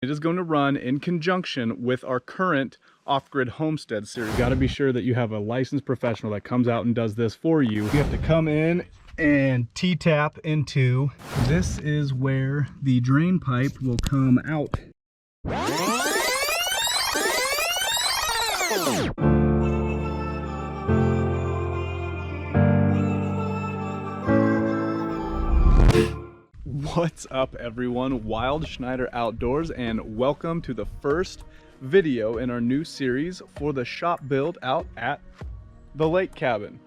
It is going to run in conjunction with our current off-grid homestead series. You got to be sure that you have a licensed professional that comes out and does this for you. You have to come in and T-tap into, this is where the drain pipe will come out. What's up everyone, Wild Schneider Outdoors, and welcome to the first video in our new series for the shop build out at the lake cabin.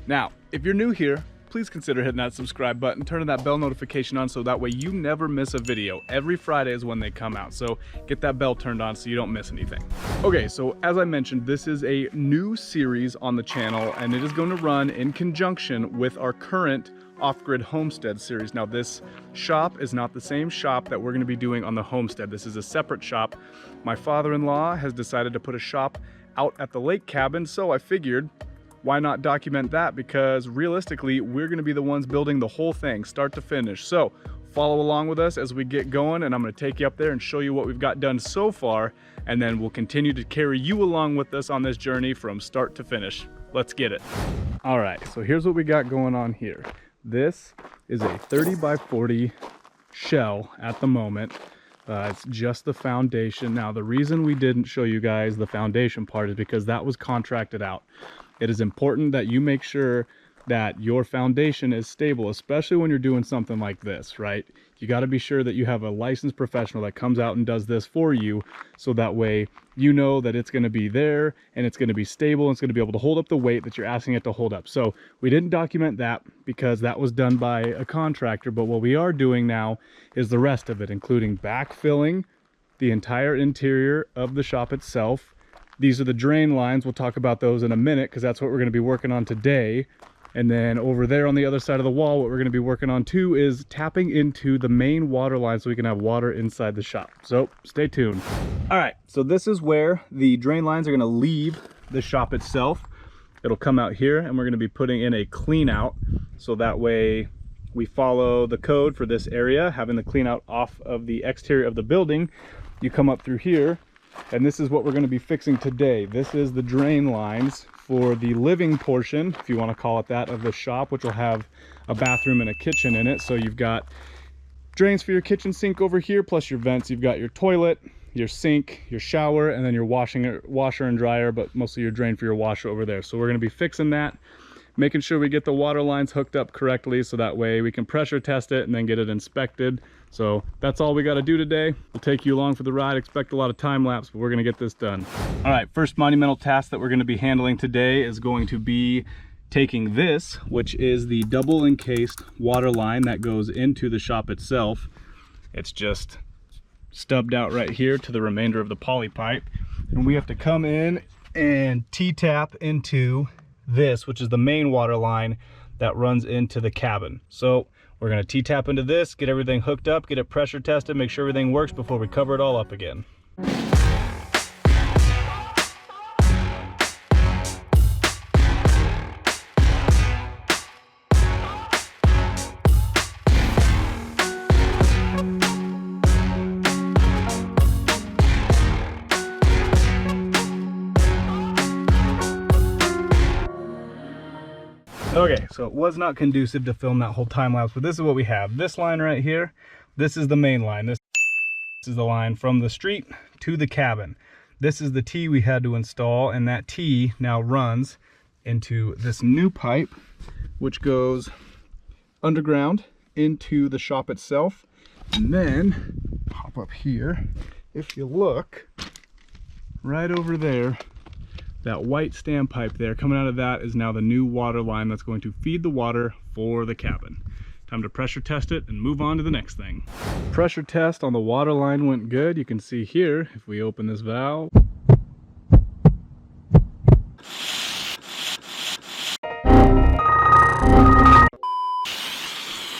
Now, if you're new here, please consider hitting that subscribe button, turning that bell notification on so that way you never miss a video. Every Friday is when they come out, so get that bell turned on so you don't miss anything. Okay, so as I mentioned, this is a new series on the channel and it is going to run in conjunction with our current off-grid homestead series. Now this shop is not the same shop that we're going to be doing on the homestead. This is a separate shop. My father-in-law has decided to put a shop out at the lake cabin, so I figured why not document that, because realistically we're going to be the ones building the whole thing start to finish. So follow along with us as we get going, and I'm going to take you up there and show you what we've got done so far, and then we'll continue to carry you along with us on this journey from start to finish. Let's get it. All right, so here's what we got going on here. This is a 30 by 40 shell at the moment. It's just the foundation. Now, the reason we didn't show you guys the foundation part is because that was contracted out. It is important that you make sure that your foundation is stable, especially when you're doing something like this, right? You got to be sure that you have a licensed professional that comes out and does this for you, so that way you know that it's going to be there and it's going to be stable and it's going to be able to hold up the weight that you're asking it to hold up. So we didn't document that because that was done by a contractor, but what we are doing now is the rest of it, including backfilling the entire interior of the shop itself. These are the drain lines. We'll talk about those in a minute because that's what we're going to be working on today. And then over there on the other side of the wall, what we're going to be working on too is tapping into the main water line so we can have water inside the shop. So stay tuned. All right, so this is where the drain lines are going to leave the shop itself. It'll come out here and we're going to be putting in a clean out, so that way we follow the code for this area, having the clean out off of the exterior of the building. You come up through here, and this is what we're going to be fixing today. This is the drain lines for the living portion, if you want to call it that, of the shop, which will have a bathroom and a kitchen in it. So you've got drains for your kitchen sink over here, plus your vents. You've got your toilet, your sink, your shower, and then your washer and dryer, but mostly your drain for your washer over there. So we're going to be fixing that, making sure we get the water lines hooked up correctly, so that way we can pressure test it and then get it inspected. So that's all we got to do today. We'll take you along for the ride. Expect a lot of time lapse, but we're going to get this done. All right, first monumental task that we're going to be handling today is going to be taking this, which is the double encased water line that goes into the shop itself. It's just stubbed out right here to the remainder of the poly pipe, and we have to come in and T-tap into this, which is the main water line that runs into the cabin. So we're going to T-tap into this, get everything hooked up, get it pressure tested, make sure everything works before we cover it all up again. Okay, so it was not conducive to film that whole time lapse, but this is what we have. This line right here, this is the main line. This is the line from the street to the cabin. This is the T we had to install, and that T now runs into this new pipe, which goes underground into the shop itself. And then, hop up here, if you look, right over there, that white standpipe there, coming out of that is now the new water line that's going to feed the water for the cabin. Time to pressure test it and move on to the next thing. Pressure test on the water line went good. You can see here, if we open this valve,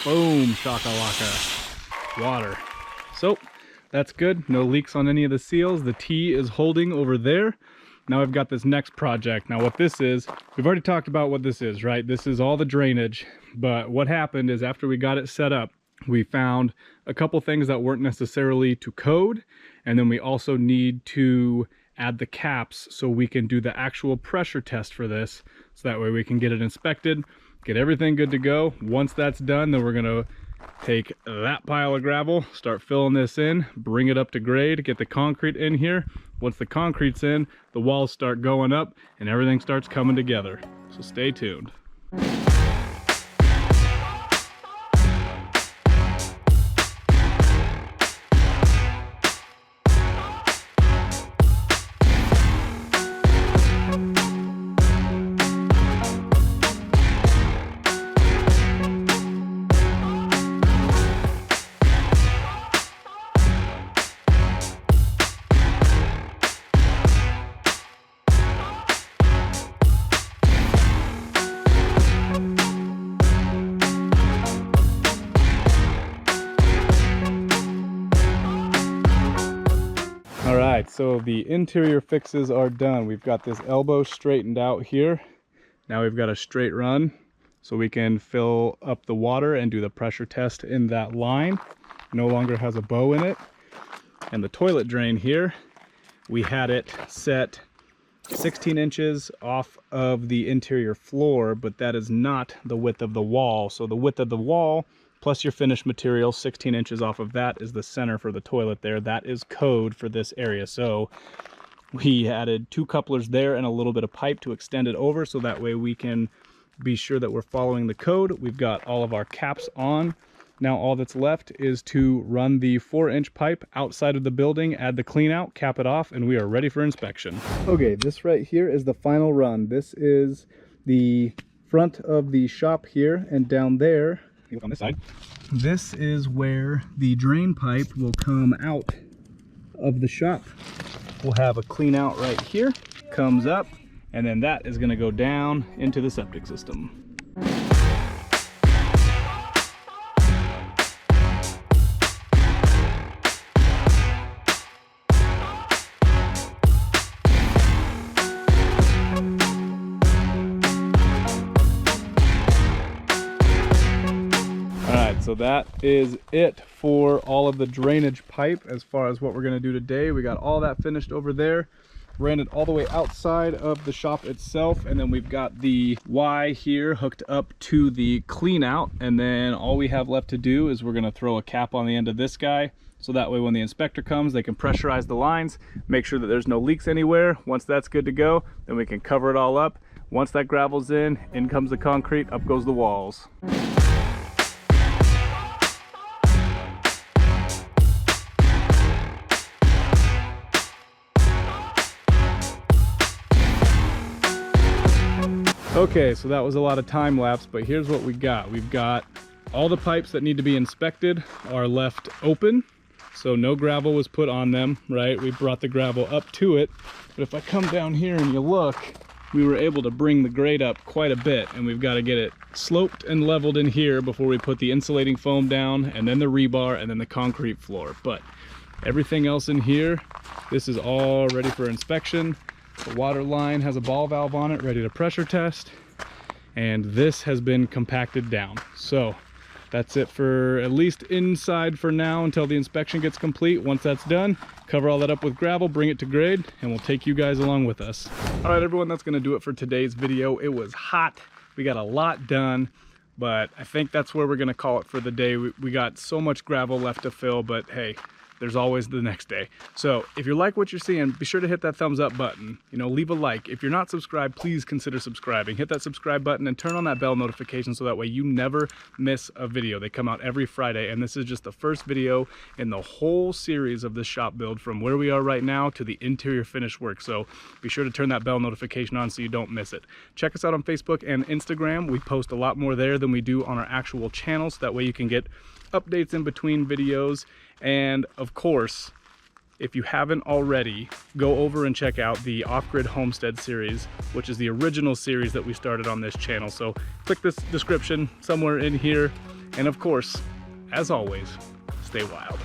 boom, shakalaka, water. So that's good, no leaks on any of the seals. The T is holding over there. Now I've got this next project. Now what this is, we've already talked about what this is, right? This is all the drainage, but what happened is after we got it set up, we found a couple things that weren't necessarily to code, And then we also need to add the caps so we can do the actual pressure test for this. So that way we can get it inspected, get everything good to go. Once that's done, then we're gonna take that pile of gravel, start filling this in, bring it up to grade, get the concrete in here. Once the concrete's in, the walls start going up and everything starts coming together. So stay tuned. Alright, so the interior fixes are done. We've got this elbow straightened out here. Now we've got a straight run so we can fill up the water and do the pressure test in that line. No longer has a bow in it. And the toilet drain here, we had it set 16 inches off of the interior floor, but that is not the width of the wall. So the width of the wall plus your finished material, 16 inches off of that is the center for the toilet there. That is code for this area. So we added 2 couplers there and a little bit of pipe to extend it over so that way we can be sure that we're following the code. We've got all of our caps on. Now all that's left is to run the 4-inch pipe outside of the building, add the clean out, cap it off, and we are ready for inspection. Okay, this right here is the final run. This is the front of the shop here, and down there, look on this side, this is where the drain pipe will come out of the shop. We'll have a clean out right here, comes up, and then that is going to go down into the septic system. So that is it for all of the drainage pipe as far as what we're going to do today. We got all that finished over there, ran it all the way outside of the shop itself, and then we've got the Y here hooked up to the clean out, and then all we have left to do is we're going to throw a cap on the end of this guy so that way when the inspector comes they can pressurize the lines, make sure that there's no leaks anywhere. Once that's good to go, then we can cover it all up. Once that gravel's in comes the concrete, up goes the walls. Okay, so that was a lot of time lapse, but here's what we got. We've got all the pipes that need to be inspected are left open, so no gravel was put on them, right? We brought the gravel up to it, but if I come down here and you look, we were able to bring the grade up quite a bit, and we've got to get it sloped and leveled in here before we put the insulating foam down, and then the rebar, and then the concrete floor. But everything else in here, this is all ready for inspection. The water line has a ball valve on it ready to pressure test, and this has been compacted down. So that's it for at least inside for now until the inspection gets complete. Once that's done, cover all that up with gravel, bring it to grade, and we'll take you guys along with us. All right, everyone, that's gonna do it for today's video. It was hot, we got a lot done, but I think that's where we're gonna call it for the day. We got so much gravel left to fill, but hey, there's always the next day. So if you like what you're seeing, be sure to hit that thumbs up button. You know, leave a like. If you're not subscribed, please consider subscribing. Hit that subscribe button and turn on that bell notification so that way you never miss a video. They come out every Friday, and this is just the first video in the whole series of this shop build from where we are right now to the interior finish work. So be sure to turn that bell notification on so you don't miss it. Check us out on Facebook and Instagram. We post a lot more there than we do on our actual channel, so that way you can get updates in between videos. And of course, if you haven't already, go over and check out the Off-Grid Homestead series, which is the original series that we started on this channel. So click this description somewhere in here. And of course, as always, stay wild.